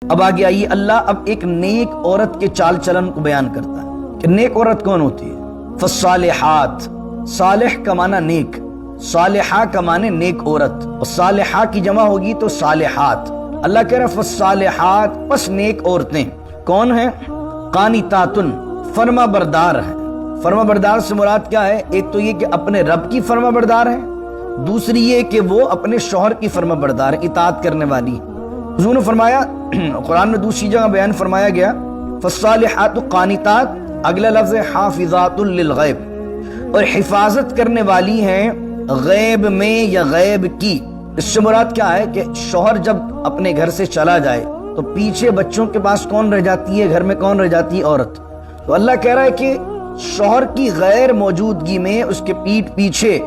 اب آگے آئیے، اللہ اب ایک نیک عورت کے چال چلن کو بیان کرتا ہے کہ نیک عورت کون ہوتی ہے۔ فالصالحات، صالح کا معنی نیک، صالحہ کا معنی نیک عورت، اور صالحہ کی جمع ہوگی تو صالحات۔ اللہ کہہ رہا ہے فالصالحات، پس نیک عورتیں کون ہیں؟ قانتاتن، فرما بردار ہیں۔ فرما بردار سے مراد کیا ہے؟ ایک تو یہ کہ اپنے رب کی فرما بردار ہے، دوسری یہ کہ وہ اپنے شوہر کی فرما بردار ہے، اطاعت کرنے والی۔ حضور نے فرمایا، قرآن میں دوسری جگہ بیان فرمایا گیا فالصالحات قانتات، اگلا لفظ ہے حافظات للغیب، اور حفاظت کرنے والی ہیں غیب میں یا غیب کی۔ اس سے مراد کیا ہے کہ شوہر جب اپنے گھر سے چلا جائے تو پیچھے بچوں کے پاس کون رہ جاتی ہے؟ گھر میں کون رہ جاتی ہے؟ عورت۔ تو اللہ کہہ رہا ہے کہ شوہر کی غیر موجودگی میں اس کے پیٹھ پیچھے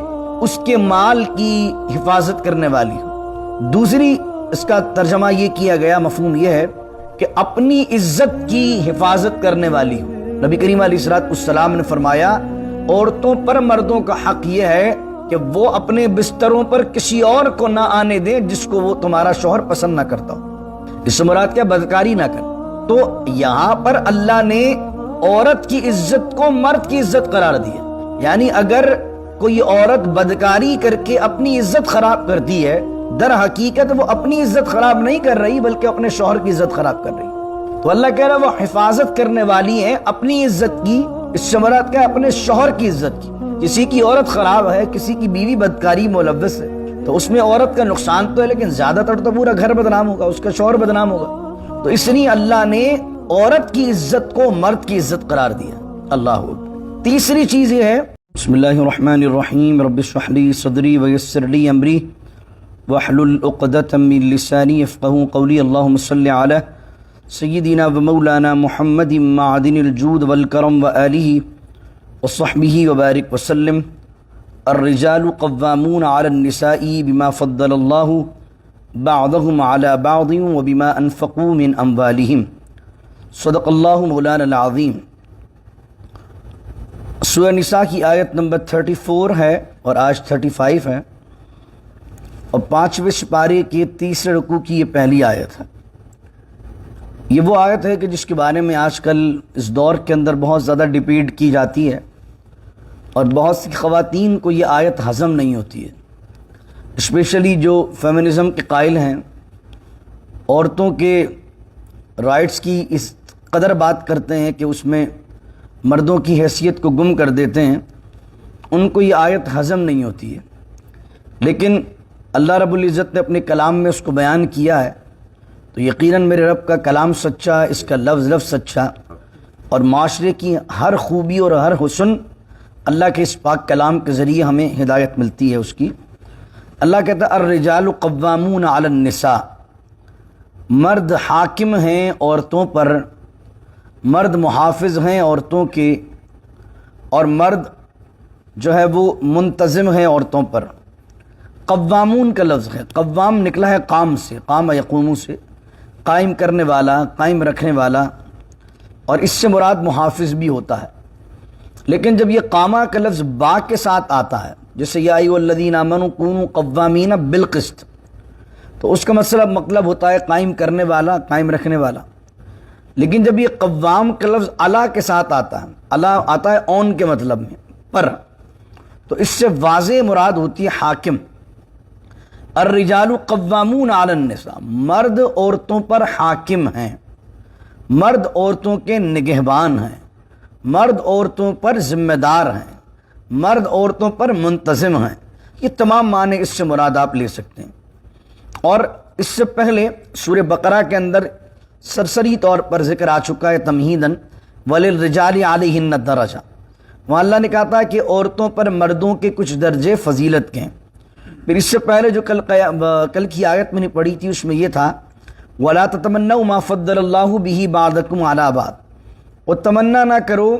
اس کے مال کی حفاظت کرنے والی ہو۔ دوسری اس کا ترجمہ یہ کیا گیا، مفہوم یہ ہے کہ اپنی عزت کی حفاظت کرنے والی ہو۔ نبی کریم علیہ السلام نے فرمایا عورتوں پر مردوں کا حق یہ ہے کہ وہ اپنے بستروں پر کسی اور کو نہ آنے دیں جس کو وہ تمہارا شوہر پسند نہ کرتا ہو۔ اس سے مراد کیا؟ بدکاری نہ کر۔ تو یہاں پر اللہ نے عورت کی عزت کو مرد کی عزت قرار دیا، یعنی اگر کوئی عورت بدکاری کر کے اپنی عزت خراب کرتی ہے، در حقیقت وہ اپنی عزت خراب نہیں کر رہی بلکہ اپنے شوہر کی عزت خراب کر رہی۔ تو اللہ کہہ رہا ہے وہ حفاظت کرنے والی ہیں اپنی عزت کی، اس سے مراد کیا ہے؟ اپنے شوہر کی عزت کی۔ کسی کی عورت خراب ہے، کسی کی بیوی بدکاری ملوث ہے، تو اس میں عورت کا نقصان تو ہے، لیکن زیادہ تر تو پورا گھر بدنام ہوگا، اس کا شوہر بدنام ہوگا۔ تو اس لیے اللہ نے عورت کی عزت کو مرد کی عزت قرار دیا۔ اللہ اکبر۔ تیسری چیز یہ ہے، بسم اللہ الرحمن الرحیم، رب اشرح لی صدری ویسر لی امری واحلل عقدۃ من لسانی یفقہوا قولی، اللہم صلی علی سیدنا و مولانا محمد معدن الجود والکرم وآلہ وصحبہ وبارک وسلم۔ الرجال قوامون علی النساء بما فضل اللہ بعضهم علی بعض وبما انفقوا من اموالہم، صدق اللہ مولانا العظیم۔ سورہ نساء کی آیت نمبر 34 ہے اور آج 35 ہے، اور 5ویں سپارے کے تیسرے رکوع کی یہ پہلی آیت ہے۔ یہ وہ آیت ہے کہ جس کے بارے میں آج کل اس دور کے اندر بہت زیادہ ڈیبیٹ کی جاتی ہے، اور بہت سی خواتین کو یہ آیت ہضم نہیں ہوتی ہے، اسپیشلی جو فیمنزم کے قائل ہیں، عورتوں کے رائٹس کی اس قدر بات کرتے ہیں کہ اس میں مردوں کی حیثیت کو گم کر دیتے ہیں، ان کو یہ آیت ہضم نہیں ہوتی ہے۔ لیکن اللہ رب العزت نے اپنے کلام میں اس کو بیان کیا ہے، تو یقیناً میرے رب کا کلام سچا، اس کا لفظ سچا، اور معاشرے کی ہر خوبی اور ہر حسن اللہ کے اس پاک کلام کے ذریعے ہمیں ہدایت ملتی ہے اس کی۔ اللہ کہتا ہے الرجال قوامون علی النساء، مرد حاکم ہیں عورتوں پر، مرد محافظ ہیں عورتوں کے، اور مرد جو ہے وہ منتظم ہیں عورتوں پر۔ قوامون کا لفظ ہے، قوام نکلا ہے قام سے، قام یقوم سے، قائم کرنے والا، قائم رکھنے والا، اور اس سے مراد محافظ بھی ہوتا ہے۔ لیکن جب یہ قامہ کا لفظ با کے ساتھ آتا ہے، جیسے یا ایھا الذین آمنوا کونوا قوامین بالقسط، تو اس کا مطلب ہوتا ہے قائم کرنے والا، قائم رکھنے والا۔ لیکن جب یہ قوام کا لفظ علی کے ساتھ آتا ہے، علی آتا ہے اون کے مطلب میں، پر، تو اس سے واضح مراد ہوتی ہے حاکم۔ الرجال قوامون علی النساء، مرد عورتوں پر حاکم ہیں، مرد عورتوں کے نگہبان ہیں، مرد عورتوں پر ذمہ دار ہیں، مرد عورتوں پر منتظم ہیں۔ یہ تمام معنی اس سے مراد آپ لے سکتے ہیں۔ اور اس سے پہلے سورہ بقرہ کے اندر سرسری طور پر ذکر آ چکا ہے تمہیداً، وَلِلرِّجَالِ عَلَيْهِنَّ دَرَجَةٌ، وہاں اللہ نے کہا تھا کہ عورتوں پر مردوں کے کچھ درجے فضیلت کے ہیں۔ پھر اس سے پہلے جو کل کی آیت میں نے پڑھی تھی اس میں یہ تھا وَلَا تَتَمَنَّوْا مَا فَضَّلَ اللَّهُ بِهِ بَعْضَكُمْ عَلَىٰ بَعْضٍ، اور تمنا نہ کرو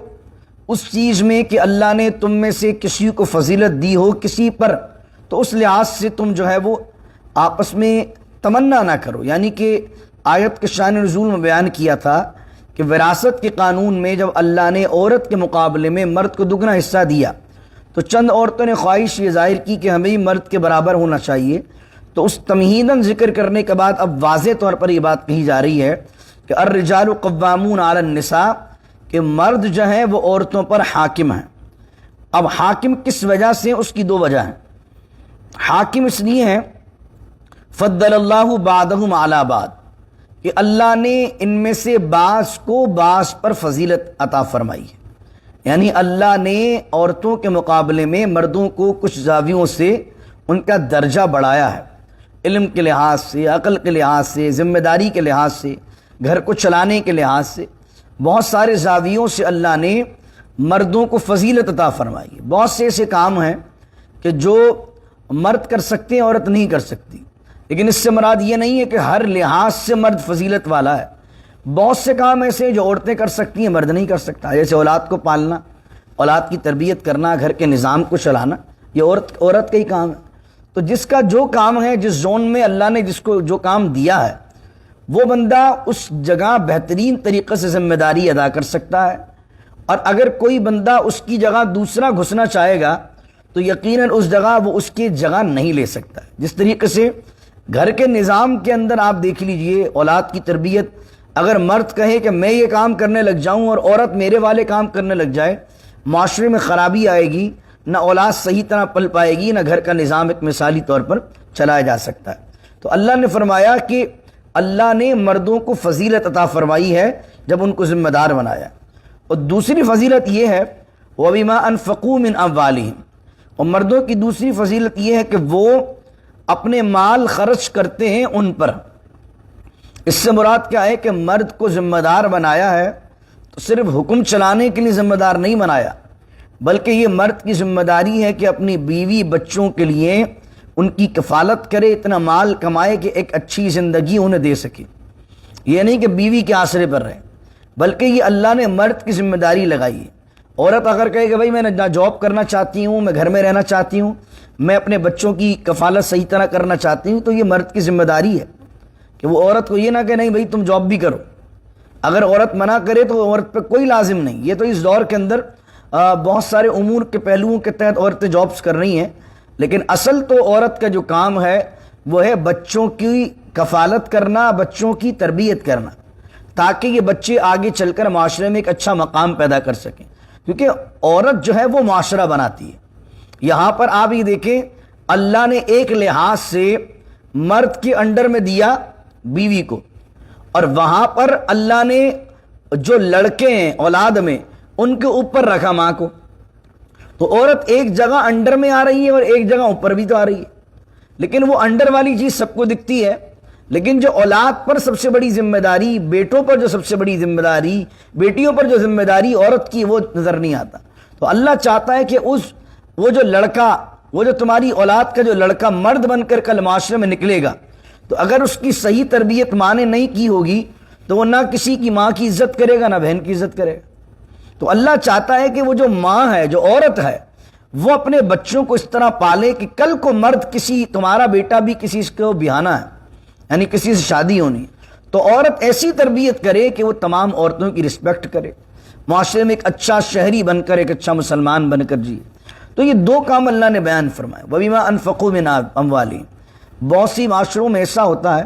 اس چیز میں کہ اللہ نے تم میں سے کسی کو فضیلت دی ہو کسی پر، تو اس لحاظ سے تم جو ہے وہ آپس میں تمنا نہ کرو۔ یعنی کہ آیت کے شان نزول میں بیان کیا تھا کہ وراثت کے قانون میں جب اللہ نے عورت کے مقابلے میں مرد کو دگنا حصہ دیا، تو چند عورتوں نے خواہش یہ ظاہر کی کہ ہمیں مرد کے برابر ہونا چاہیے، تو اس تمہیداً ذکر کرنے کے بعد اب واضح طور پر یہ بات کہی جا رہی ہے کہ الرجال قوامون علی النساء، کہ مرد جو ہیں وہ عورتوں پر حاکم ہیں۔ اب حاکم کس وجہ سے؟ اس کی دو وجہ ہیں۔ حاکم اس لیے ہیں فضل اللہ بعضهم علی بعض، کہ اللہ نے ان میں سے بعض کو بعض پر فضیلت عطا فرمائی ہے، یعنی اللہ نے عورتوں کے مقابلے میں مردوں کو کچھ زاویوں سے ان کا درجہ بڑھایا ہے، علم کے لحاظ سے، عقل کے لحاظ سے، ذمہ داری کے لحاظ سے، گھر کو چلانے کے لحاظ سے، بہت سارے زاویوں سے اللہ نے مردوں کو فضیلت عطا فرمائی ہے۔ بہت سے ایسے کام ہیں کہ جو مرد کر سکتے ہیں، عورت نہیں کر سکتی، لیکن اس سے مراد یہ نہیں ہے کہ ہر لحاظ سے مرد فضیلت والا ہے۔ بہت سے کام ایسے ہیں جو عورتیں کر سکتی ہیں، مرد نہیں کر سکتا، جیسے اولاد کو پالنا، اولاد کی تربیت کرنا، گھر کے نظام کو چلانا، یہ عورت کا ہی کام ہے۔ تو جس کا جو کام ہے، جس زون میں اللہ نے جس کو جو کام دیا ہے، وہ بندہ اس جگہ بہترین طریقے سے ذمہ داری ادا کر سکتا ہے، اور اگر کوئی بندہ اس کی جگہ دوسرا گھسنا چاہے گا تو یقیناً اس جگہ وہ اس کی جگہ نہیں لے سکتا ہے۔ جس طریقے سے گھر کے نظام کے اندر آپ دیکھ لیجئے، اولاد کی تربیت، اگر مرد کہے کہ میں یہ کام کرنے لگ جاؤں اور عورت میرے والے کام کرنے لگ جائے، معاشرے میں خرابی آئے گی، نہ اولاد صحیح طرح پل پائے گی، نہ گھر کا نظام ایک مثالی طور پر چلایا جا سکتا ہے۔ تو اللہ نے فرمایا کہ اللہ نے مردوں کو فضیلت عطا فرمائی ہے جب ان کو ذمہ دار بنایا۔ اور دوسری فضیلت یہ ہے وَبِمَا أَنفَقُوا مِنْ أَمْوَالِهِمْ، اور مردوں کی دوسری فضیلت یہ ہے کہ وہ اپنے مال خرچ کرتے ہیں ان پر۔ اس سے مراد کیا ہے کہ مرد کو ذمہ دار بنایا ہے تو صرف حکم چلانے کے لیے ذمہ دار نہیں بنایا، بلکہ یہ مرد کی ذمہ داری ہے کہ اپنی بیوی بچوں کے لیے ان کی کفالت کرے، اتنا مال کمائے کہ ایک اچھی زندگی انہیں دے سکے۔ یہ نہیں کہ بیوی کے آسرے پر رہے، بلکہ یہ اللہ نے مرد کی ذمہ داری لگائی ہے۔ عورت اگر کہے کہ بھائی میں نہ جاب کرنا چاہتی ہوں، میں گھر میں رہنا چاہتی ہوں، میں اپنے بچوں کی کفالت صحیح طرح کرنا چاہتی ہوں، تو یہ مرد کی ذمہ داری ہے کہ وہ عورت کو یہ نہ کہ نہیں بھائی تم جاب بھی کرو۔ اگر عورت منع کرے تو عورت پہ کوئی لازم نہیں۔ یہ تو اس دور کے اندر بہت سارے امور کے پہلوؤں کے تحت عورتیں جابس کر رہی ہیں، لیکن اصل تو عورت کا جو کام ہے وہ ہے بچوں کی کفالت کرنا، بچوں کی تربیت کرنا، تاکہ یہ بچے آگے چل کر معاشرے میں ایک اچھا مقام پیدا کر سکیں، کیونکہ عورت جو ہے وہ معاشرہ بناتی ہے۔ یہاں پر آپ یہ دیکھیں، اللہ نے ایک لحاظ سے مرد کے انڈر میں دیا بیوی کو، اور وہاں پر اللہ نے جو لڑکے ہیں اولاد میں ان کے اوپر رکھا ماں کو۔ تو عورت ایک جگہ انڈر میں آ رہی ہے اور ایک جگہ اوپر بھی تو آ رہی ہے، لیکن وہ انڈر والی چیز سب کو دکھتی ہے، لیکن جو اولاد پر سب سے بڑی ذمہ داری، بیٹوں پر جو سب سے بڑی ذمہ داری، بیٹیوں پر جو ذمہ داری عورت کی، وہ نظر نہیں آتا۔ تو اللہ چاہتا ہے کہ وہ جو لڑکا، وہ جو تمہاری اولاد کا جو لڑکا مرد بن کر کل معاشرے میں نکلے گا، تو اگر اس کی صحیح تربیت ماں نے نہیں کی ہوگی تو وہ نہ کسی کی ماں کی عزت کرے گا، نہ بہن کی عزت کرے گا۔ تو اللہ چاہتا ہے کہ وہ جو ماں ہے، جو عورت ہے، وہ اپنے بچوں کو اس طرح پالے کہ کل کو مرد تمہارا بیٹا بھی کسی کو بہانا ہے، یعنی کسی سے شادی ہونی، تو عورت ایسی تربیت کرے کہ وہ تمام عورتوں کی رسپیکٹ کرے، معاشرے میں ایک اچھا شہری بن کر، ایک اچھا مسلمان بن کر جیے۔ تو یہ دو کام اللہ نے بیان فرمائے، وَبِمَا أَنفَقُوا مِنْ أَمْوَالِهِمْ۔ بہت سی معاشروں میں ایسا ہوتا ہے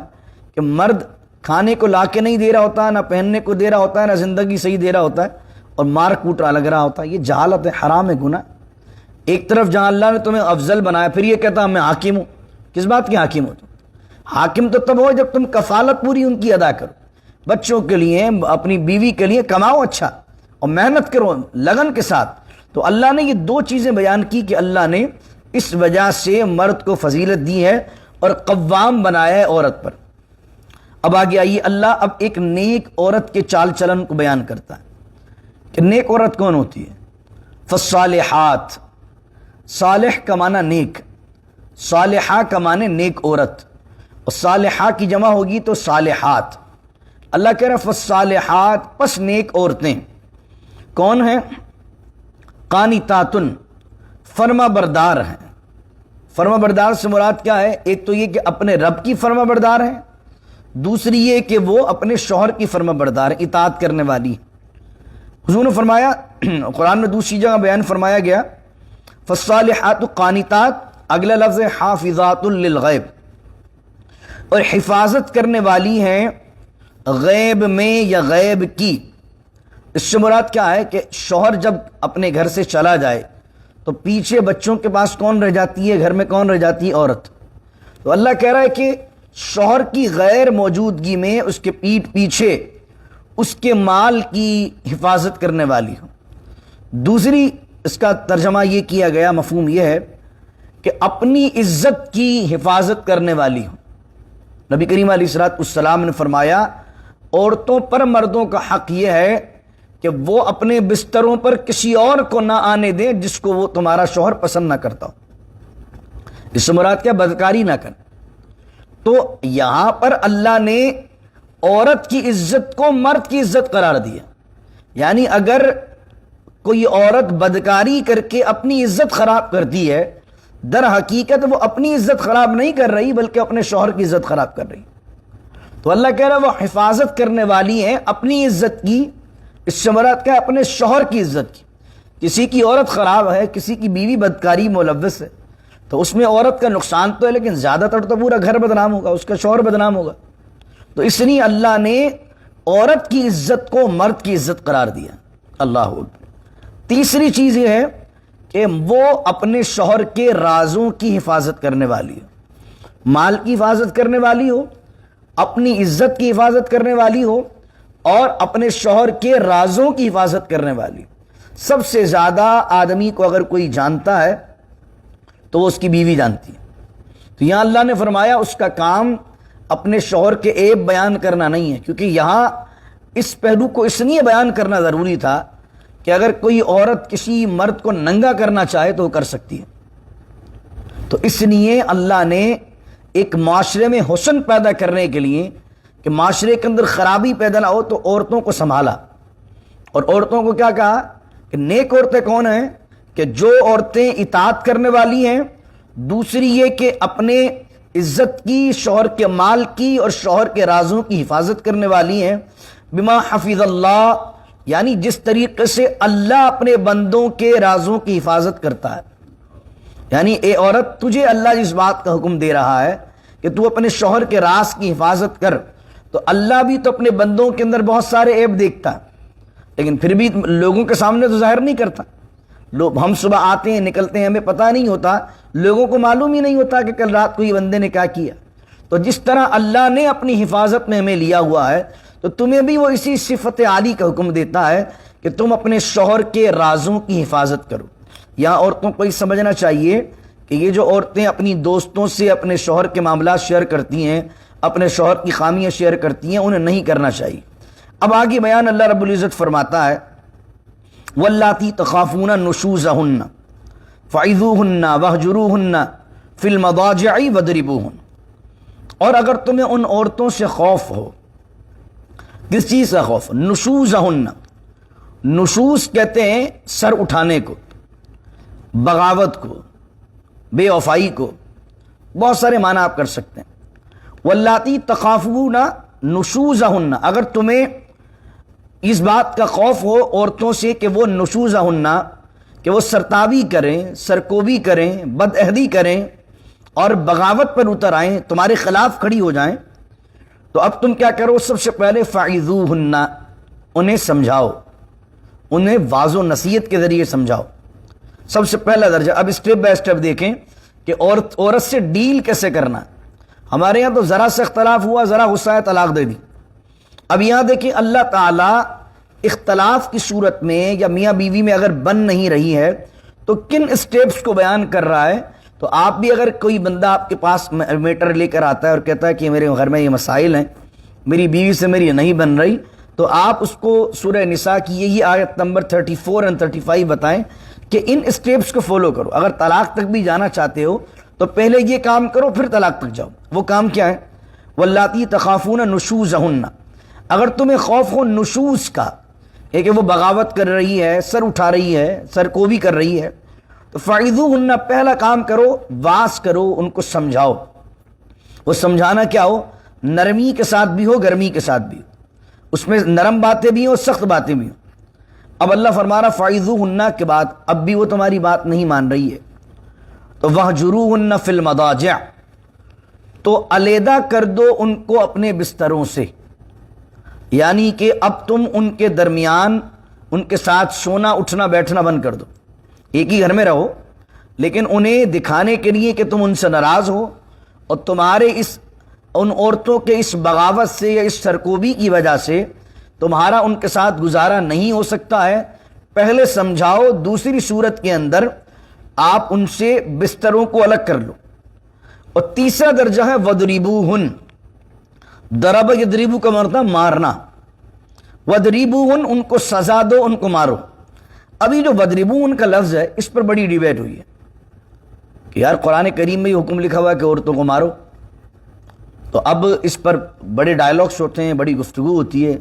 کہ مرد کھانے کو لا کے نہیں دے رہا ہوتا ہے، نہ پہننے کو دے رہا ہوتا ہے، نہ زندگی صحیح دے رہا ہوتا ہے، اور مار کوٹ رہا لگ رہا ہوتا ہے۔ یہ جہالت ہے، حرام ہے، گناہ۔ ایک طرف جہاں اللہ نے تمہیں افضل بنایا، پھر یہ کہتا میں حاکم ہوں۔ کس بات کے حاکم ہو تم؟ حاکم تو تب ہو جب تم کفالت پوری ان کی ادا کرو، بچوں کے لیے، اپنی بیوی کے لیے کماؤ اچھا اور محنت کرو لگن کے ساتھ۔ تو اللہ نے یہ دو چیزیں بیان کی کہ اللہ نے اس وجہ سے مرد کو فضیلت دی ہے اور قوام بنایا ہے عورت پر۔ اب آگے آئیے، اللہ اب ایک نیک عورت کے چال چلن کو بیان کرتا ہے کہ نیک عورت کون ہوتی ہے۔ فالصالحات، صالح کا معنی نیک، صالحہ کا معنی نیک عورت، اور صالحہ کی جمع ہوگی تو صالحات۔ اللہ کہہ رہا ہے فالصالحات، پس نیک عورتیں کون ہیں؟ قانتاتن، فرما بردار ہیں۔ فرما بردار سے مراد کیا ہے؟ ایک تو یہ کہ اپنے رب کی فرما بردار ہیں، دوسری یہ کہ وہ اپنے شوہر کی فرما بردار ہیں، اطاعت کرنے والی۔ حضور نے فرمایا، قرآن میں دوسری جگہ بیان فرمایا گیا فالصالحات قانتات، اگلا لفظ ہے حافظات للغیب، اور حفاظت کرنے والی ہیں غیب میں یا غیب کی۔ اس سے مراد کیا ہے کہ شوہر جب اپنے گھر سے چلا جائے تو پیچھے بچوں کے پاس کون رہ جاتی ہے؟ گھر میں کون رہ جاتی ہے؟ عورت۔ تو اللہ کہہ رہا ہے کہ شوہر کی غیر موجودگی میں اس کے پیٹھ پیچھے اس کے مال کی حفاظت کرنے والی ہو۔ دوسری اس کا ترجمہ یہ کیا گیا، مفہوم یہ ہے کہ اپنی عزت کی حفاظت کرنے والی ہو۔ نبی کریم علیہ السلام نے فرمایا عورتوں پر مردوں کا حق یہ ہے کہ وہ اپنے بستروں پر کسی اور کو نہ آنے دیں جس کو وہ تمہارا شوہر پسند نہ کرتا ہو۔ اس سے مراد کیا؟ بدکاری نہ کریں۔ تو یہاں پر اللہ نے عورت کی عزت کو مرد کی عزت قرار دیا، یعنی اگر کوئی عورت بدکاری کر کے اپنی عزت خراب کرتی ہے، در حقیقت وہ اپنی عزت خراب نہیں کر رہی بلکہ اپنے شوہر کی عزت خراب کر رہی۔ تو اللہ کہہ رہا ہے وہ حفاظت کرنے والی ہیں اپنی عزت کی۔ اس سے مراد کیا ہے؟ اپنے شوہر کی عزت کی۔ کسی کی عورت خراب ہے، کسی کی بیوی بدکاری ملوث ہے، تو اس میں عورت کا نقصان تو ہے، لیکن زیادہ تر تو پورا گھر بدنام ہوگا، اس کا شوہر بدنام ہوگا۔ تو اس لیے اللہ نے عورت کی عزت کو مرد کی عزت قرار دیا۔ اللہ اکبر۔ تیسری چیز یہ ہے کہ وہ اپنے شوہر کے رازوں کی حفاظت کرنے والی ہو، مال کی حفاظت کرنے والی ہو، اپنی عزت کی حفاظت کرنے والی ہو، اور اپنے شوہر کے رازوں کی حفاظت کرنے والی۔ سب سے زیادہ آدمی کو اگر کوئی جانتا ہے تو وہ اس کی بیوی جانتی ہے۔ تو یہاں اللہ نے فرمایا اس کا کام اپنے شوہر کے عیب بیان کرنا نہیں ہے، کیونکہ یہاں اس پہلو کو اس لیے بیان کرنا ضروری تھا کہ اگر کوئی عورت کسی مرد کو ننگا کرنا چاہے تو وہ کر سکتی ہے۔ تو اس لیے اللہ نے ایک معاشرے میں حسن پیدا کرنے کے لیے کہ معاشرے کے اندر خرابی پیدا نہ ہو تو عورتوں کو سنبھالا، اور عورتوں کو کیا کہا کہ نیک عورتیں کون ہیں؟ کہ جو عورتیں اطاعت کرنے والی ہیں، دوسری یہ کہ اپنے عزت کی، شوہر کے مال کی اور شوہر کے رازوں کی حفاظت کرنے والی ہیں، بما حفظ اللہ، یعنی جس طریقے سے اللہ اپنے بندوں کے رازوں کی حفاظت کرتا ہے۔ یعنی اے عورت، تجھے اللہ جس بات کا حکم دے رہا ہے کہ تو اپنے شوہر کے راز کی حفاظت کر، تو اللہ بھی تو اپنے بندوں کے اندر بہت سارے عیب دیکھتا ہے، لیکن پھر بھی لوگوں کے سامنے تو ظاہر نہیں کرتا۔ ہم صبح آتے ہیں نکلتے ہیں، ہمیں پتہ نہیں ہوتا، لوگوں کو معلوم ہی نہیں ہوتا کہ کل رات کو یہ بندے نے کیا کیا۔ تو جس طرح اللہ نے اپنی حفاظت میں ہمیں لیا ہوا ہے، تو تمہیں بھی وہ اسی صفت عالی کا حکم دیتا ہے کہ تم اپنے شوہر کے رازوں کی حفاظت کرو۔ یہاں عورتوں کو یہ سمجھنا چاہیے کہ یہ جو عورتیں اپنی دوستوں سے اپنے شوہر کے معاملات شیئر کرتی ہیں، اپنے شوہر کی خامیاں شیئر کرتی ہیں، انہیں نہیں کرنا چاہیے۔ اب آگے بیان اللہ رب العزت فرماتا ہے واللاتی تخافون نشوزہن فعظوہن واہجروہن فی المضاجع واضربوہن۔ اور اگر تمہیں ان عورتوں سے خوف ہو، کس چیز کا خوف؟ نشوزہن، نشوز کہتے ہیں سر اٹھانے کو، بغاوت کو، بے وفائی کو، بہت سارے معنی آپ کر سکتے ہیں۔ واللاتی تخافون نشوزہن، اگر تمہیں اس بات کا خوف ہو عورتوں سے کہ وہ نشوزہن، کہ وہ سرتابی کریں، سرکوبی کریں، بد عہدی کریں اور بغاوت پر اتر آئیں، تمہارے خلاف کھڑی ہو جائیں، تو اب تم کیا کرو؟ سب سے پہلے فعظوہن، انہیں سمجھاؤ، انہیں واضح و نصیحت کے ذریعے سمجھاؤ۔ سب سے پہلا درجہ۔ اب اسٹیپ بائی اسٹیپ دیکھیں کہ عورت سے ڈیل کیسے کرنا ہے۔ ہمارے یہاں تو ذرا سے اختلاف ہوا، ذرا غصہ ہے، طلاق دے دی۔ اب یہاں دیکھیں اللہ تعالیٰ اختلاف کی صورت میں یا میاں بیوی میں اگر بن نہیں رہی ہے تو کن اسٹیپس کو بیان کر رہا ہے۔ تو آپ بھی اگر کوئی بندہ آپ کے پاس میٹر لے کر آتا ہے اور کہتا ہے کہ میرے گھر میں یہ مسائل ہیں، میری بیوی سے میری نہیں بن رہی، تو آپ اس کو سورہ نساء کی یہی آیت نمبر 34 اور 35 بتائیں کہ ان اسٹیپس کو فالو کرو۔ اگر طلاق تک بھی جانا چاہتے ہو تو پہلے یہ کام کرو، پھر طلاق تک جاؤ۔ وہ کام کیا ہے؟ واللاتی تخافون نشوزہن، اگر تمہیں خوف ہو نشوز کا، کہ وہ بغاوت کر رہی ہے، سر اٹھا رہی ہے، سر کو بھی کر رہی ہے، تو فعظوہن، پہلا کام کرو، واس کرو، ان کو سمجھاؤ۔ وہ سمجھانا کیا ہو؟ نرمی کے ساتھ بھی ہو، گرمی کے ساتھ بھی ہو، اس میں نرم باتیں بھی ہوں، سخت باتیں بھی ہوں۔ اب اللہ فرما رہا فعظوہن کے بعد اب بھی وہ تمہاری بات نہیں مان رہی ہے تو وہجروہن فی المضاجع، تو علیحدہ کر دو ان کو اپنے بستروں سے، یعنی کہ اب تم ان کے درمیان ان کے ساتھ سونا اٹھنا بیٹھنا بند کر دو، ایک ہی گھر میں رہو، لیکن انہیں دکھانے کے لیے کہ تم ان سے ناراض ہو اور تمہارے ان عورتوں کے اس بغاوت سے یا اس سرکوبی کی وجہ سے تمہارا ان کے ساتھ گزارا نہیں ہو سکتا ہے، پہلے سمجھاؤ، دوسری صورت کے اندر آپ ان سے بستروں کو الگ کر لو۔ اور تیسرا درجہ ہے وَضْرِبُوهُنْ، ضرب یضربو کا مطلب مارنا، وَضْرِبُوهُنْ ان کو سزا دو، ان کو مارو۔ ابھی جو وَضْرِبُوهُنْ کا لفظ ہے اس پر بڑی ڈیبیٹ ہوئی ہے کہ یار قرآن کریم میں یہ حکم لکھا ہوا ہے کہ عورتوں کو مارو، تو اب اس پر بڑے ڈائلاگس ہوتے ہیں، بڑی گفتگو ہوتی ہے،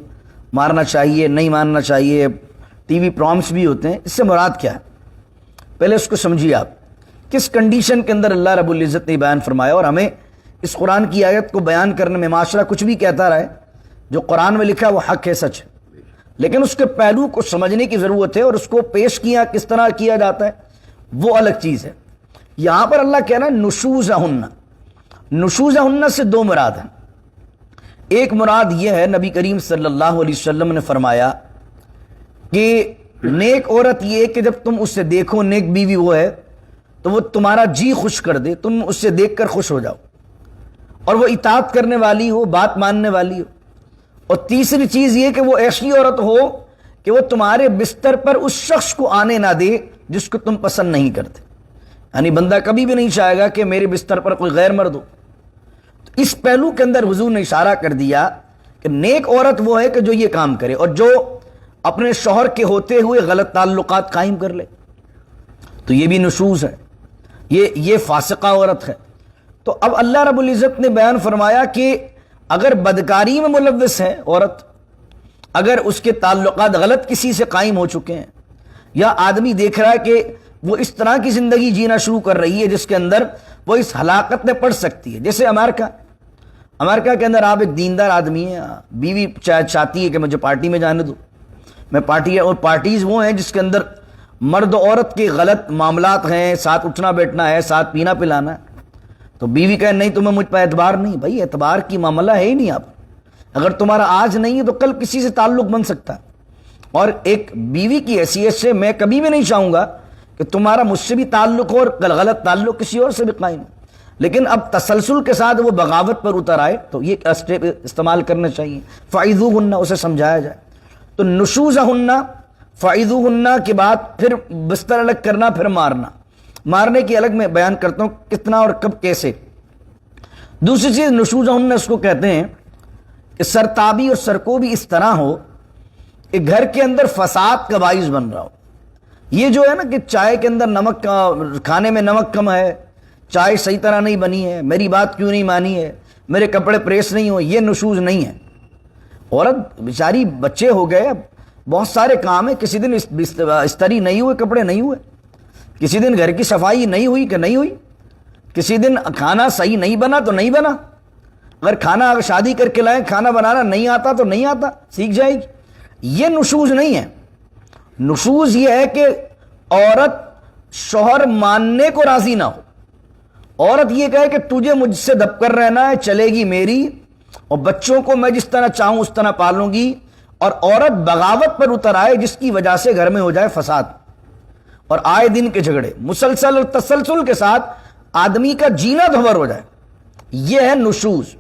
مارنا چاہیے نہیں مارنا چاہیے، ٹی وی پرومس بھی ہوتے ہیں، اس سے مراد کیا ہے؟ پہلے اس کو سمجھیے آپ کس کنڈیشن کے اندر اللہ رب العزت نے بیان فرمایا، اور ہمیں اس قرآن کی آیت کو بیان کرنے میں معاشرہ کچھ بھی کہتا رہے، جو قرآن میں لکھا ہے وہ حق ہے، سچ ہے، لیکن اس کے پہلو کو سمجھنے کی ضرورت ہے، اور اس کو پیش کیا کس طرح کیا جاتا ہے وہ الگ چیز ہے۔ یہاں پر اللہ کہہ رہا ہے نشوزہن، نشوزہن سے دو مراد ہیں۔ ایک مراد یہ ہے، نبی کریم صلی اللہ علیہ وسلم نے فرمایا کہ نیک عورت یہ ہے کہ جب تم اس سے دیکھو، نیک بیوی وہ ہے تو وہ تمہارا جی خوش کر دے، تم اس سے دیکھ کر خوش ہو جاؤ، اور وہ اطاعت کرنے والی ہو، بات ماننے والی ہو۔ اور تیسری چیز یہ کہ وہ ایسی عورت ہو کہ وہ تمہارے بستر پر اس شخص کو آنے نہ دے جس کو تم پسند نہیں کرتے، یعنی بندہ کبھی بھی نہیں چاہے گا کہ میرے بستر پر کوئی غیر مرد ہو۔ تو اس پہلو کے اندر حضور نے اشارہ کر دیا کہ نیک عورت وہ ہے کہ جو یہ کام کرے اور جو اپنے شوہر کے ہوتے ہوئے غلط تعلقات قائم کر لے، تو یہ بھی نشوز ہے، یہ فاسقہ عورت ہے۔ تو اب اللہ رب العزت نے بیان فرمایا کہ اگر بدکاری میں ملوث ہے عورت، اگر اس کے تعلقات غلط کسی سے قائم ہو چکے ہیں، یا آدمی دیکھ رہا ہے کہ وہ اس طرح کی زندگی جینا شروع کر رہی ہے جس کے اندر وہ اس ہلاکت میں پڑ سکتی ہے، جیسے امریکہ کے اندر آپ ایک دیندار آدمی ہیں، بیوی چاہتی ہے کہ مجھے پارٹی میں جانے دو، میں پارٹی، اور پارٹیز وہ ہیں جس کے اندر مرد عورت کے غلط معاملات ہیں، ساتھ اٹھنا بیٹھنا ہے، ساتھ پینا پلانا ہے، تو بیوی کہے نہیں تمہیں مجھ پر اعتبار نہیں، بھائی اعتبار کی معاملہ ہے ہی نہیں، آپ اگر تمہارا آج نہیں ہے تو کل کسی سے تعلق بن سکتا ہے۔ اور ایک بیوی کی حیثیت سے میں کبھی بھی نہیں چاہوں گا کہ تمہارا مجھ سے بھی تعلق ہو اور غلط تعلق کسی اور سے بھی قائم ہو، لیکن اب تسلسل کے ساتھ وہ بغاوت پر اتر آئے تو یہ اسٹیپ استعمال کرنا چاہیے، فَعِذُوهُنَّ، اسے سمجھایا جائے۔ تو نشوزہن، فَعِذُوهُنَّ کے بعد پھر بستر الگ کرنا، پھر مارنے کی الگ میں بیان کرتا ہوں کتنا اور کب کیسے۔ دوسری چیز نشوزہن اس کو کہتے ہیں کہ سرتابی اور سرکوبی اس طرح ہو کہ گھر کے اندر فساد کا باعث بن رہا ہو۔ یہ جو ہے نا کہ چائے کے اندر نمک، کھانے میں نمک کم ہے، چائے صحیح طرح نہیں بنی ہے، میری بات کیوں نہیں مانی ہے، میرے کپڑے پریس نہیں ہوئے، یہ نشوز نہیں ہے۔ عورت بیچاری، بچے ہو گئے، بہت سارے کام ہیں، کسی دن استری نہیں ہوئے، کپڑے نہیں ہوئے، کسی دن گھر کی صفائی نہیں ہوئی کہ نہیں ہوئی، کسی دن کھانا صحیح نہیں بنا تو نہیں بنا۔ اگر کھانا اگر شادی کر کے لائیں، کھانا بنانا نہیں آتا تو نہیں آتا، سیکھ جائے گی۔ یہ نشوز نہیں ہے۔ نشوز یہ ہے کہ عورت شوہر ماننے کو راضی نہ ہو، عورت یہ کہے کہ تجھے مجھ سے دب کر رہنا ہے، چلے گی میری، اور بچوں کو میں جس طرح چاہوں اس طرح پالوں گی، اور عورت بغاوت پر اتر آئے جس کی وجہ سے گھر میں ہو جائے فساد اور آئے دن کے جھگڑے مسلسل اور تسلسل کے ساتھ آدمی کا جینا دھور ہو جائے، یہ ہے نشوز۔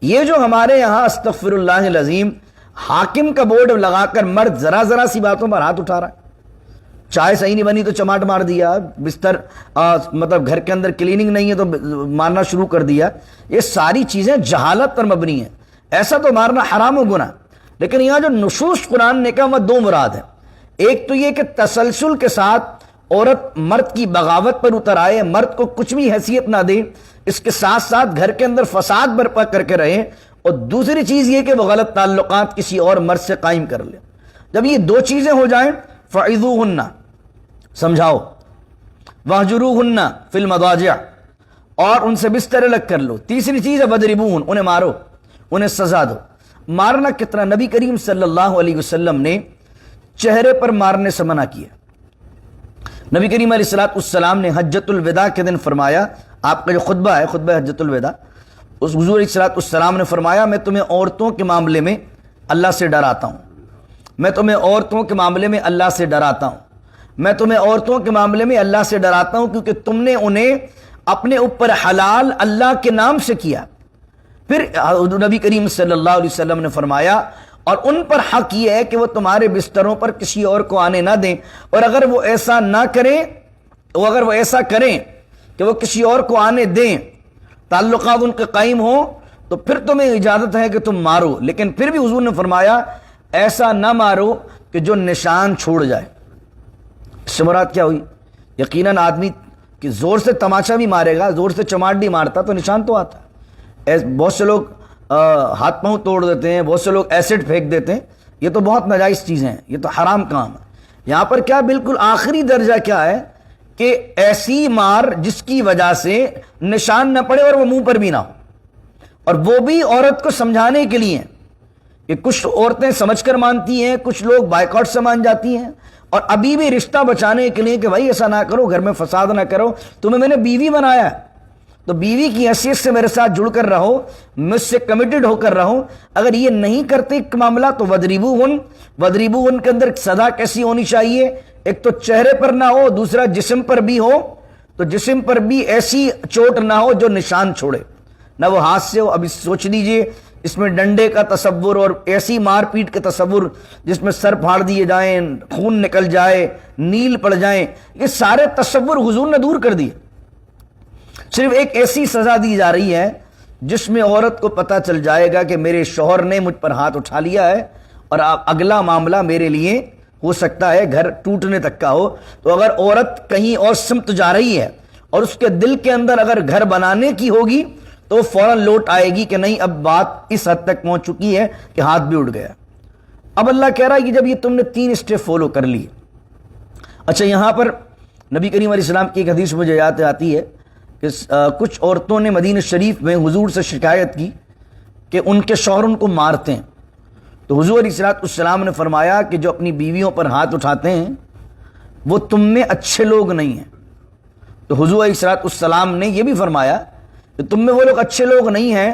یہ جو ہمارے یہاں استغفر اللہ العظیم حاکم کا بورڈ لگا کر مرد ذرا سی باتوں پر ہاتھ اٹھا رہا ہے، چائے صحیح نہیں بنی تو چماٹ مار دیا، بستر مطلب گھر کے اندر کلیننگ نہیں ہے تو مارنا شروع کر دیا، یہ ساری چیزیں جہالت پر مبنی ہیں، ایسا تو مارنا حرام و گناہ۔ لیکن یہاں جو نشوز قرآن نے کہا وہ دو مراد ہیں، ایک تو یہ کہ تسلسل کے ساتھ عورت مرد کی بغاوت پر اتر آئے، مرد کو کچھ بھی حیثیت نہ دے، اس کے ساتھ ساتھ گھر کے اندر فساد برپا کر کے رہے، اور دوسری چیز یہ کہ وہ غلط تعلقات کسی اور مرد سے قائم کر لے۔ جب یہ دو چیزیں ہو جائیں، فَعِذُوهُنَّ، سمجھاؤ، وَاهْجُرُوهُنَّ فِي الْمَضَاجِعِ، اور ان سے بستر الگ کر لو۔ تیسری چیز ہے وَاضْرِبُوهُنَّ، انہیں مارو، انہیں سزا دو۔ مارنا کتنا؟ نبی کریم صلی اللہ علیہ وسلم نے چہرے پر مارنے سے منع کیا۔ نبی کریم علیہ السلام نے حجۃ الوداع کے دن فرمایا، آپ کا جو خطبہ ہے، خطبہ حجۃ الوداع، اس حضور علیہ الصلوۃ والسلام نے فرمایا میں تمہیں عورتوں کے معاملے میں اللہ سے ڈراتا ہوں، میں تمہیں عورتوں کے معاملے میں اللہ سے ڈراتا ہوں، میں تمہیں عورتوں کے معاملے میں اللہ سے ڈراتا ہوں کیونکہ تم نے انہیں اپنے اوپر حلال اللہ کے نام سے کیا۔ پھر نبی کریم صلی اللہ علیہ وسلم نے فرمایا اور ان پر حق یہ ہے کہ وہ تمہارے بستروں پر کسی اور کو آنے نہ دیں، اور اگر وہ ایسا نہ کریں، اگر وہ ایسا کریں کہ وہ کسی اور کو آنے دیں، تعلقات ان کے قائم ہوں، تو پھر تمہیں اجازت ہے کہ تم مارو، لیکن پھر بھی حضور نے فرمایا ایسا نہ مارو کہ جو نشان چھوڑ جائے۔ اس سے مراد کیا ہوئی؟ یقیناً آدمی کہ زور سے تماچا بھی مارے گا، زور سے چماٹ بھی مارتا تو نشان تو آتا ہے۔ بہت سے لوگ ہاتھ پاؤں توڑ دیتے ہیں، بہت سے لوگ ایسڈ پھینک دیتے ہیں، یہ تو بہت ناجائز چیزیں ہیں، یہ تو حرام کام ہے۔ یہاں پر کیا بالکل آخری درجہ کیا ہے کہ ایسی مار جس کی وجہ سے نشان نہ پڑے اور وہ منہ پر بھی نہ ہو، اور وہ بھی عورت کو سمجھانے کے لیے کہ کچھ عورتیں سمجھ کر مانتی ہیں، کچھ لوگ بائیکاٹ سے مان جاتی ہیں، اور ابھی بھی رشتہ بچانے کے لیے کہ بھائی ایسا نہ کرو، گھر میں فساد نہ کرو، تمہیں میں نے بیوی بنایا ہے تو بیوی کی حیثیت سے میرے ساتھ جڑ کر رہو، مجھ سے کمیٹڈ ہو کر رہو۔ اگر یہ نہیں کرتے معاملہ تو وَضْرِبُوهُنَّ کے اندر سزا کیسی ہونی چاہیے؟ ایک تو چہرے پر نہ ہو، دوسرا جسم پر بھی ہو، تو جسم پر بھی ایسی چوٹ نہ ہو جو نشان چھوڑے، نہ وہ ہاتھ سے ہو۔ اب سوچ لیجئے اس میں ڈنڈے کا تصور اور ایسی مار پیٹ کے تصور جس میں سر پھاڑ دیے جائیں، خون نکل جائے، نیل پڑ جائیں، یہ سارے تصور حضور نے دور کر دیے۔ صرف ایک ایسی سزا دی جا رہی ہے جس میں عورت کو پتہ چل جائے گا کہ میرے شوہر نے مجھ پر ہاتھ اٹھا لیا ہے اور اگلا معاملہ میرے لیے ہو سکتا ہے گھر ٹوٹنے تک کا ہو۔ تو اگر عورت کہیں اور سمت جا رہی ہے اور اس کے دل کے اندر اگر گھر بنانے کی ہوگی تو وہ فوراً لوٹ آئے گی کہ نہیں اب بات اس حد تک پہنچ چکی ہے کہ ہاتھ بھی اٹھ گیا۔ اب اللہ کہہ رہا ہے کہ جب یہ تم نے 3 اسٹیپ فالو کر لی۔ اچھا، یہاں پر نبی کریم علیہ السلام کی ایک حدیث مجھے یاد آتی ہے کہ کچھ عورتوں نے مدینہ شریف میں حضور سے شکایت کی کہ ان کے شوہر ان کو مارتے ہیں، تو حضور علیہ السلام نے فرمایا کہ جو اپنی بیویوں پر ہاتھ اٹھاتے ہیں وہ تم میں اچھے لوگ نہیں ہیں۔ تو حضور علیہ السلام نے یہ بھی فرمایا کہ تم میں وہ لوگ اچھے لوگ نہیں ہیں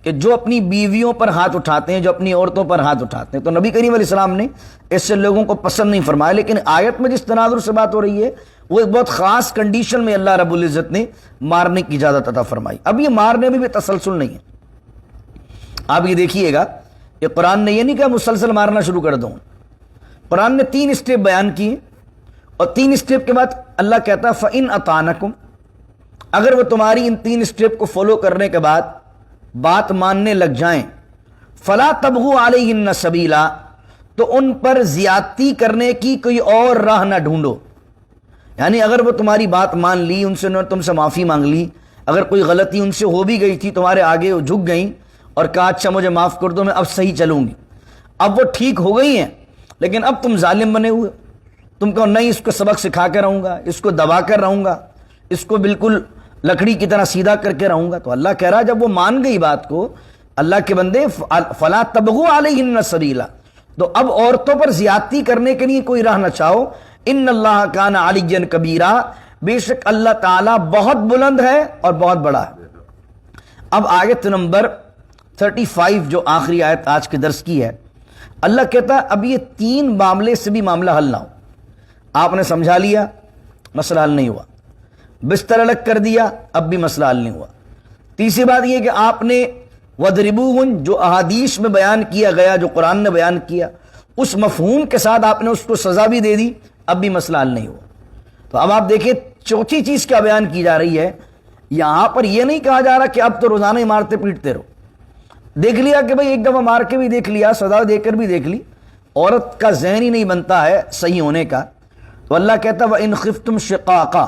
کہ جو اپنی بیویوں پر ہاتھ اٹھاتے ہیں، جو اپنی عورتوں پر ہاتھ اٹھاتے ہیں۔ تو نبی کریم علیہ السلام نے ایسے لوگوں کو پسند نہیں فرمایا، لیکن آیت میں جس تناظر سے بات ہو رہی ہے وہ ایک بہت خاص کنڈیشن میں اللہ رب العزت نے مارنے کی اجازت عطا فرمائی۔ اب یہ مارنے میں بھی تسلسل نہیں ہے، آپ یہ دیکھیے گا کہ قرآن نے یہ نہیں کہا مسلسل مارنا شروع کر دوں، قرآن نے 3 اسٹیپ بیان کیے، اور 3 اسٹیپ کے بعد اللہ کہتا ہے فَإِنْ أَطَعْنَكُمْ، اگر وہ تمہاری ان 3 اسٹیپ کو فالو کرنے کے بعد بات ماننے لگ جائیں، فَلَا تَبْغُوا عَلَيْهِنَّ سَبِيلًا، تو ان پر زیادتی کرنے کی کوئی اور راہ نہ ڈھونڈو۔ یعنی اگر وہ تمہاری بات مان لی، ان سے تم سے معافی مانگ لی، اگر کوئی غلطی ان سے ہو بھی گئی تھی تمہارے آگے وہ جھک گئیں اور کہا اچھا مجھے معاف کر دو، میں اب صحیح چلوں گی، اب وہ ٹھیک ہو گئی ہیں، لیکن اب تم ظالم بنے ہوئے، تم کہو نہیں اس کو سبق سکھا کے رہوں گا، اس کو دبا کر رہوں گا، اس کو بالکل لکڑی کی طرح سیدھا کر کے رہوں گا۔ تو اللہ کہہ رہا جب وہ مان گئی بات کو، اللہ کے بندے فلا تبغوا علیہن سبیلا، تو اب عورتوں پر زیادتی کرنے کے لیے کوئی راہ نہ چاہو۔ ان اللہ کان علیٰ کبیرہ، بے شک اللہ تعالیٰ بہت بلند ہے اور بہت بڑا ہے۔ اب آیت نمبر 35 جو آخری آیت آج کے درس کی ہے، اللہ کہتا ہے اب یہ 3 معاملے سے بھی معاملہ حل نہ ہو۔ آپ نے سمجھا لیا، مسئلہ حل نہیں ہوا، بستر الگ کر دیا، اب بھی مسئلہ حل نہیں ہوا۔ تیسری بات یہ کہ آپ نے وَضْرِبُوهُنَّ جو احادیث میں بیان کیا گیا، جو قرآن نے بیان کیا، اس مفہوم کے ساتھ آپ نے اس کو سزا بھی دے دی، اب بھی مسئلہ حل نہیں ہوا۔ تو اب آپ دیکھیں چوتھی چیز کیا بیان کی جا رہی ہے، یہاں پر یہ نہیں کہا جا رہا کہ اب تو روزانہ ہی مارتے پیٹتے رہو۔ دیکھ لیا کہ بھئی ایک دفعہ مار کے بھی دیکھ لیا، سزا دے کر بھی دیکھ لی، عورت کا ذہن ہی نہیں بنتا ہے صحیح ہونے کا۔ تو اللہ کہتا ہے وَإِنْ خِفْتُمْ شِقَاقًا،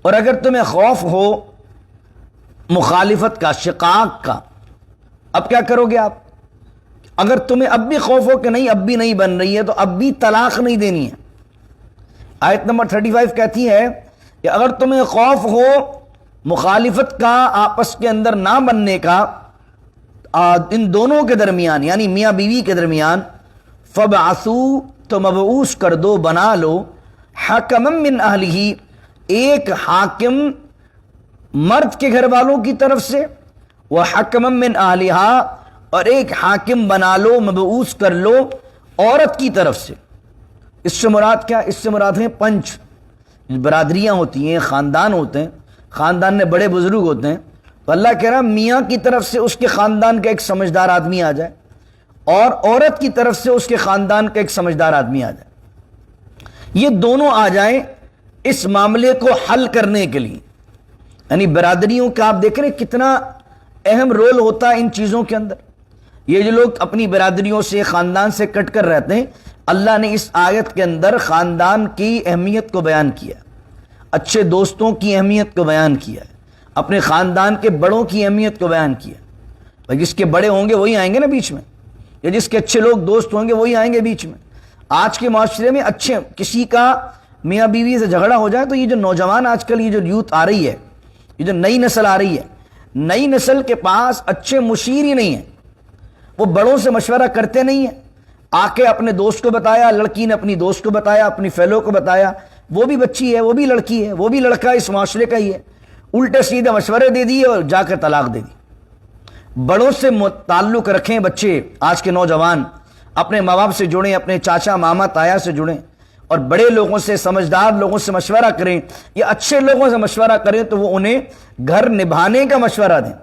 اور اگر تمہیں خوف ہو مخالفت کا، شقاق کا، اب کیا کرو گے آپ؟ اگر تمہیں اب بھی خوف ہو کہ نہیں اب بھی نہیں بن رہی ہے تو اب بھی طلاق نہیں دینی ہے۔ آیت نمبر 35 کہتی ہے کہ اگر تمہیں خوف ہو مخالفت کا، آپس کے اندر نہ بننے کا، ان دونوں کے درمیان یعنی میاں بیوی کے درمیان، فَبْعَثُوا، تو مبعوث کر دو، بنا لو، حَكَمًا مِّنْ أَهْلِهِ، ایک حاکم مرد کے گھر والوں کی طرف سے، وحکما من اہلہا، اور ایک حاکم بنا لو، مبعوث کر لو عورت کی طرف سے۔ اس سے مراد کیا؟ اس سے مراد ہیں پنچ، برادریاں ہوتی ہیں، خاندان ہوتے ہیں، خاندان میں بڑے بزرگ ہوتے ہیں، تو اللہ کہہ رہا میاں کی طرف سے اس کے خاندان کا ایک سمجھدار آدمی آ جائے اور عورت کی طرف سے اس کے خاندان کا ایک سمجھدار آدمی آ جائے، یہ دونوں آ جائیں اس معاملے کو حل کرنے کے لیے۔ یعنی برادریوں کا آپ دیکھ رہے ہیں کتنا اہم رول ہوتا ہے ان چیزوں کے اندر۔ یہ جو لوگ اپنی برادریوں سے، خاندان سے کٹ کر رہتے ہیں، اللہ نے اس آیت کے اندر خاندان کی اہمیت کو بیان کیا، اچھے دوستوں کی اہمیت کو بیان کیا، اپنے خاندان کے بڑوں کی اہمیت کو بیان کیا۔ بھائی جس کے بڑے ہوں گے وہی آئیں گے نا بیچ میں، یا جس کے اچھے لوگ دوست ہوں گے وہی آئیں گے بیچ میں۔ آج کے معاشرے میں اچھے کسی کا میاں بیوی سے جھگڑا ہو جائے تو یہ جو نوجوان آج کل یہ جو یوتھ آ رہی ہے، یہ جو نئی نسل آ رہی ہے، نئی نسل کے پاس اچھے مشیر ہی نہیں ہیں، وہ بڑوں سے مشورہ کرتے نہیں ہیں۔ آ کے اپنے دوست کو بتایا، لڑکی نے اپنی دوست کو بتایا، اپنی فیلو کو بتایا، وہ بھی بچی ہے، وہ بھی لڑکی ہے، وہ بھی لڑکا اس معاشرے کا ہی ہے، الٹے سیدھے مشورے دے دیے اور جا کر طلاق دے دی۔ بڑوں سے تعلق رکھیں بچے، آج کے نوجوان اپنے ماں باپ سے جڑیں، اپنے چاچا ماما تایا سے جڑیں، اور بڑے لوگوں سے، سمجھدار لوگوں سے مشورہ کریں، یا اچھے لوگوں سے مشورہ کریں تو وہ انہیں گھر نبھانے کا مشورہ دیں۔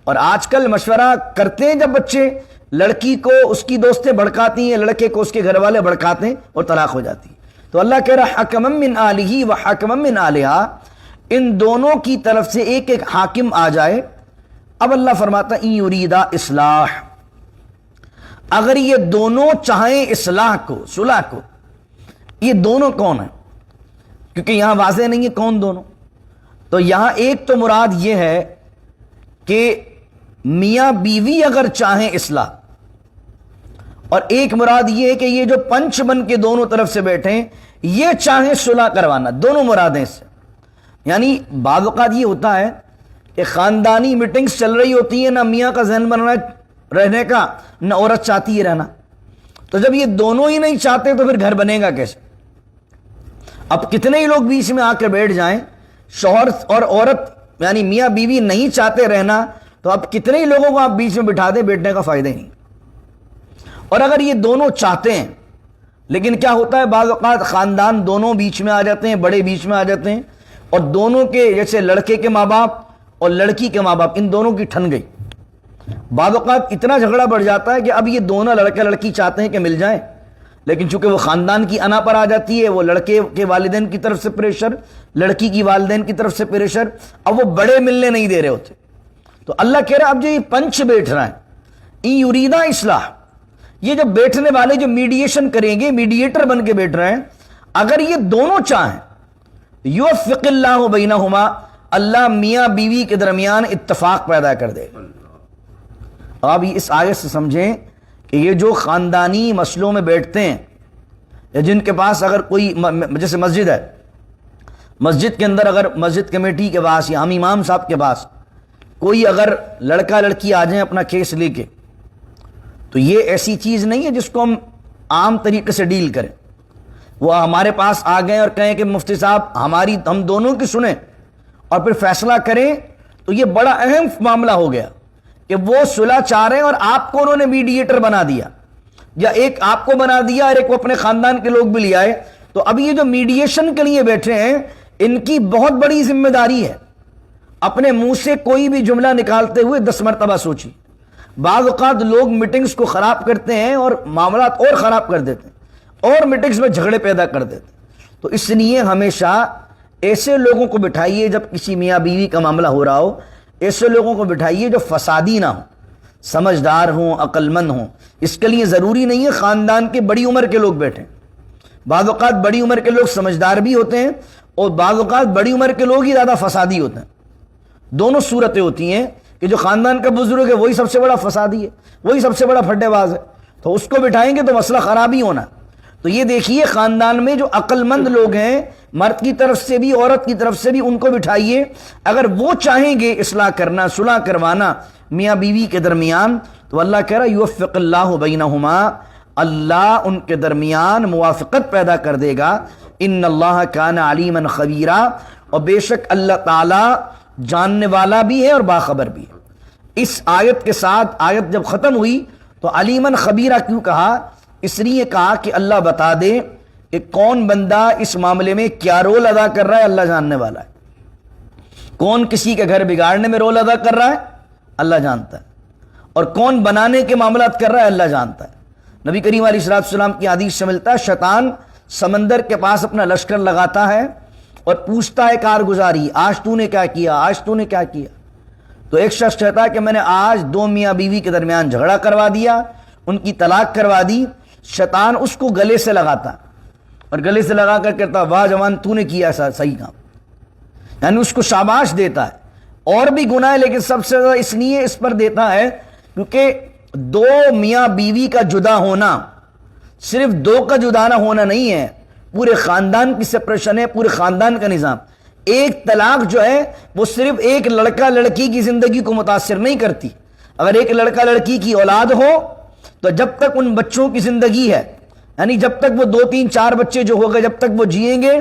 اور آج کل مشورہ کرتے ہیں جب بچے، لڑکی کو اس کی دوستیں بھڑکاتی ہیں، لڑکے کو اس کے گھر والے بھڑکاتے ہیں اور طلاق ہو جاتی ہے۔ تو اللہ کہہ رہا حکما من اہلہ و حکما من اہلہا، ان دونوں کی طرف سے ایک ایک حاکم آ جائے۔ اب اللہ فرماتا ان یریدا اصلاح، اگر یہ دونوں چاہیں اصلاح کو، صلح کو۔ یہ دونوں کون ہیں؟ کیونکہ یہاں واضح نہیں ہے کون دونوں، تو یہاں ایک تو مراد یہ ہے کہ میاں بیوی اگر چاہیں اصلاح، اور ایک مراد یہ ہے کہ یہ جو پنچ بن کے دونوں طرف سے بیٹھیں یہ چاہیں صلح کروانا، دونوں مرادیں اس سے۔ یعنی بعض اوقات یہ ہوتا ہے کہ خاندانی میٹنگز چل رہی ہوتی ہیں، نہ میاں کا ذہن بن رہا ہے رہنے کا، نہ عورت چاہتی ہے رہنا، تو جب یہ دونوں ہی نہیں چاہتے تو پھر گھر بنے گا کیسے؟ اب کتنے ہی لوگ بیچ میں آ کے بیٹھ جائیں، شوہر اور عورت یعنی میاں بیوی نہیں چاہتے رہنا، تو اب کتنے ہی لوگوں کو آپ بیچ میں بٹھا دیں، بیٹھنے کا فائدہ ہی نہیں۔ اور اگر یہ دونوں چاہتے ہیں، لیکن کیا ہوتا ہے بعض اوقات خاندان دونوں بیچ میں آ جاتے ہیں، بڑے بیچ میں آ جاتے ہیں، اور دونوں کے جیسے لڑکے کے ماں باپ اور لڑکی کے ماں باپ ان دونوں کی ٹھن گئی۔ بعض اوقات اتنا جھگڑا بڑھ جاتا ہے کہ اب یہ دونوں لڑکا لڑکی چاہتے ہیں کہ مل جائیں، لیکن چونکہ وہ خاندان کی انا پر آ جاتی ہے، وہ لڑکے کے والدین کی طرف سے پریشر، لڑکی کی والدین کی طرف سے پریشر، اب وہ بڑے ملنے نہیں دے رہے ہوتے۔ تو اللہ کہہ رہا اب جو یہ پنچ بیٹھ رہا ہے، ان یریدا اصلاح، یہ جو بیٹھنے والے جو میڈیشن کریں گے، میڈیٹر بن کے بیٹھ رہے ہیں، اگر یہ دونوں چاہیں، یوفق اللہ بینہما، اللہ میاں بیوی کے درمیان اتفاق پیدا کر دے۔ آپ اس آیت سے سمجھیں کہ یہ جو خاندانی مسئلوں میں بیٹھتے ہیں، یا جن کے پاس اگر کوئی جیسے مسجد ہے، مسجد کے اندر اگر مسجد کمیٹی کے پاس یا ہم امام صاحب کے پاس کوئی اگر لڑکا لڑکی آ جائیں اپنا کیس لے کے، تو یہ ایسی چیز نہیں ہے جس کو ہم عام طریقے سے ڈیل کریں۔ وہ ہمارے پاس آ گئے اور کہیں کہ مفتی صاحب ہم دونوں کی سنیں اور پھر فیصلہ کریں، تو یہ بڑا اہم معاملہ ہو گیا کہ وہ صلح چاہ رہے ہیں اور آپ کو انہوں نے میڈیٹر بنا دیا، یا ایک آپ کو بنا دیا اور ایک وہ اپنے خاندان کے لوگ بھی لے آئے۔ تو اب یہ جو میڈیشن کے لیے بیٹھے ہیں ان کی بہت بڑی ذمہ داری ہے، اپنے منہ سے کوئی بھی جملہ نکالتے ہوئے 10 مرتبہ سوچی۔ بعض اوقات لوگ میٹنگز کو خراب کرتے ہیں اور معاملات اور خراب کر دیتے ہیں اور میٹنگز میں جھگڑے پیدا کر دیتے ہیں۔ تو اس لیے ہمیشہ ایسے لوگوں کو بٹھائیے، جب کسی میاں بیوی کا معاملہ ہو رہا ہو، ایسے لوگوں کو بٹھائیے جو فسادی نہ ہوں، سمجھدار ہوں، عقل مند ہوں۔ اس کے لیے ضروری نہیں ہے خاندان کے بڑی عمر کے لوگ بیٹھیں، بعض اوقات بڑی عمر کے لوگ سمجھدار بھی ہوتے ہیں اور بعض اوقات بڑی عمر کے لوگ ہی زیادہ فسادی ہوتے ہیں۔ دونوں صورتیں ہوتی ہیں کہ جو خاندان کا بزرگ ہے وہی سب سے بڑا فسادی ہے، وہی سب سے بڑا پھڈے باز ہے، تو اس کو بٹھائیں گے تو مسئلہ خراب ہی ہونا۔ تو یہ دیکھیے خاندان میں جو عقل مند لوگ ہیں، مرد کی طرف سے بھی عورت کی طرف سے بھی، ان کو بٹھائیے۔ اگر وہ چاہیں گے اصلاح کرنا، صلح کروانا میاں بیوی کے درمیان، تو اللہ کہہ رہا یوفق اللہ بینہما، اللہ ان کے درمیان موافقت پیدا کر دے گا۔ ان اللہ کان علیما خبیرا، اور بے شک اللہ تعالی جاننے والا بھی ہے اور باخبر بھی ہے۔ اس آیت کے ساتھ آیت جب ختم ہوئی تو علیمن خبیرہ کیوں کہا؟ اس لیے کہا کہ اللہ بتا دے کہ کون بندہ اس معاملے میں کیا رول ادا کر رہا ہے، اللہ جاننے والا ہے۔ کون کسی کے گھر بگاڑنے میں رول ادا کر رہا ہے، اللہ جانتا ہے، اور کون بنانے کے معاملات کر رہا ہے، اللہ جانتا ہے۔ نبی کریم علیہ السلام کی حدیث سے ملتا ہے شیطان سمندر کے پاس اپنا لشکر لگاتا ہے اور پوچھتا ہے کارگزاری، آج تو نے کیا کیا، آج تو نے کیا کیا؟ تو ایک شخص کہتا ہے کہ میں نے آج 2 میاں بیوی کے درمیان جھگڑا کروا دیا، ان کی طلاق کروا دی۔ شیطان اس کو گلے سے لگاتا اور گلے سے لگا کر کہتا واہ جوان تو نے کیا صحیح کام، یعنی اس کو شاباش دیتا ہے۔ اور بھی گناہ ہے لیکن سب سے زیادہ اس لیے اس پر دیتا ہے کیونکہ 2 میاں بیوی کا جدا ہونا صرف 2 کا جدا نہ ہونا نہیں ہے، پورے خاندان کی سپریشن ہے، پورے خاندان کا نظام۔ ایک طلاق جو ہے وہ صرف ایک لڑکا لڑکی کی زندگی کو متاثر نہیں کرتی۔ اگر ایک لڑکا لڑکی کی اولاد ہو تو جب تک ان بچوں کی زندگی ہے، یعنی جب تک وہ 2 3 4 بچے جو ہوگا جب تک وہ جئیں گے،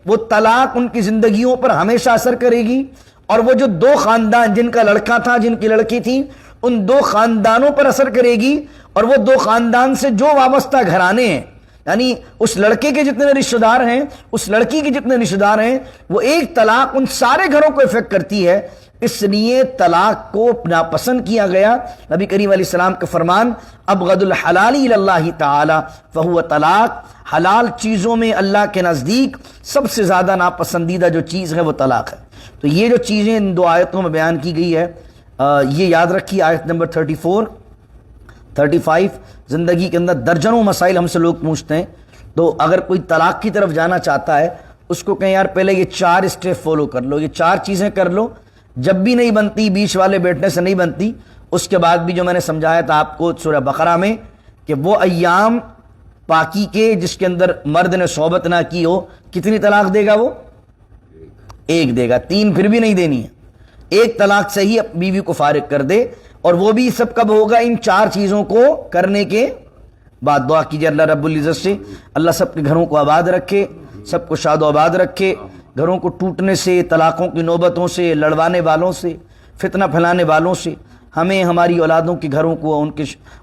وہ طلاق ان کی زندگیوں پر ہمیشہ اثر کرے گی، اور وہ جو 2 خاندان جن کا لڑکا تھا جن کی لڑکی تھی ان 2 خاندانوں پر اثر کرے گی، اور وہ 2 خاندان سے جو وابستہ گھرانے ہیں، یعنی اس لڑکے کے جتنے رشتہ دار ہیں، اس لڑکی کے جتنے رشتہ دار ہیں، وہ ایک طلاق ان سارے گھروں کو افیکٹ کرتی ہے۔ اس لیے طلاق کو ناپسند کیا گیا۔ نبی کریم علیہ السلام کا فرمان ابغض الحلال الی اللہ تعالی فہو طلاق، حلال چیزوں میں اللہ کے نزدیک سب سے زیادہ ناپسندیدہ جو چیز ہے وہ طلاق ہے۔ تو یہ جو چیزیں ان 2 آیتوں میں بیان کی گئی ہے، یہ یاد رکھیے۔ آیت نمبر 34 35 زندگی کے اندر درجنوں مسائل ہم سے لوگ پوچھتے ہیں، تو اگر کوئی طلاق کی طرف جانا چاہتا ہے اس کو کہیں یار پہلے یہ 4 اسٹیپ فالو کر لو، یہ 4 چیزیں کر لو، جب بھی نہیں بنتی، بیچ والے بیٹھنے سے نہیں بنتی، اس کے بعد بھی جو میں نے سمجھایا تھا آپ کو سورہ بقرہ میں کہ وہ ایام پاکی کے جس کے اندر مرد نے صحبت نہ کی ہو، کتنی طلاق دے گا؟ وہ 1 دے گا، 3 پھر بھی نہیں دینی ہے، 1 طلاق سے ہی بیوی کو فارغ کر دے۔ اور وہ بھی سب کب ہوگا؟ ان 4 چیزوں کو کرنے کے بعد۔ دعا کیجیے اللہ رب العزت سے اللہ سب کے گھروں کو آباد رکھے، سب کو شاد و آباد رکھے، گھروں کو ٹوٹنے سے، طلاقوں کی نوبتوں سے، لڑوانے والوں سے، فتنہ پھیلانے والوں سے ہمیں، ہماری اولادوں کے گھروں کو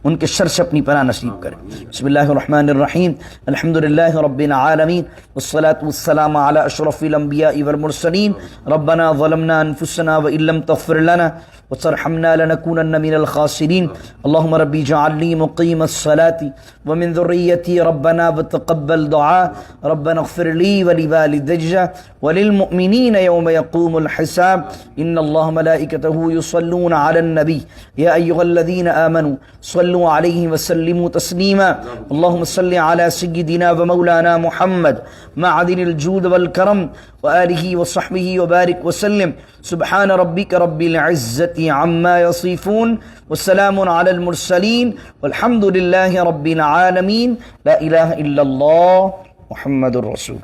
ان کے شر سے اپنی پناہ نصیب کرے۔ بسم اللہ الرحمن الرحیم، الحمدللہ رب العالمین، والصلاة والسلام علی اشرف الانبیاء والمرسلین، ربنا ظلمنا انفسنا وان لم تغفر لنا وترحمنا لنكونن من الخاسرین، اللهم ربی اجعلنی مقیم الصلاة ومن ذریتی ربنا وتقبل دعاء، ربنا اغفر لی ولوالدی وللمؤمنین یوم یقوم الحساب، ان اللہ ملائکته یصلون علی النبی یا ایها الذین آمنوا صلوا علیہ وسلموا تسلیما، اللهم صل علی سیدنا ومولانا محمد معدن الجود والکرم وآلہ وصحبہ وبارک وسلم، سبحان ربک رب العزة عما يصفون والسلام على المرسلين والحمد لله رب العالمين، لا إله إلا الله محمد الرسول۔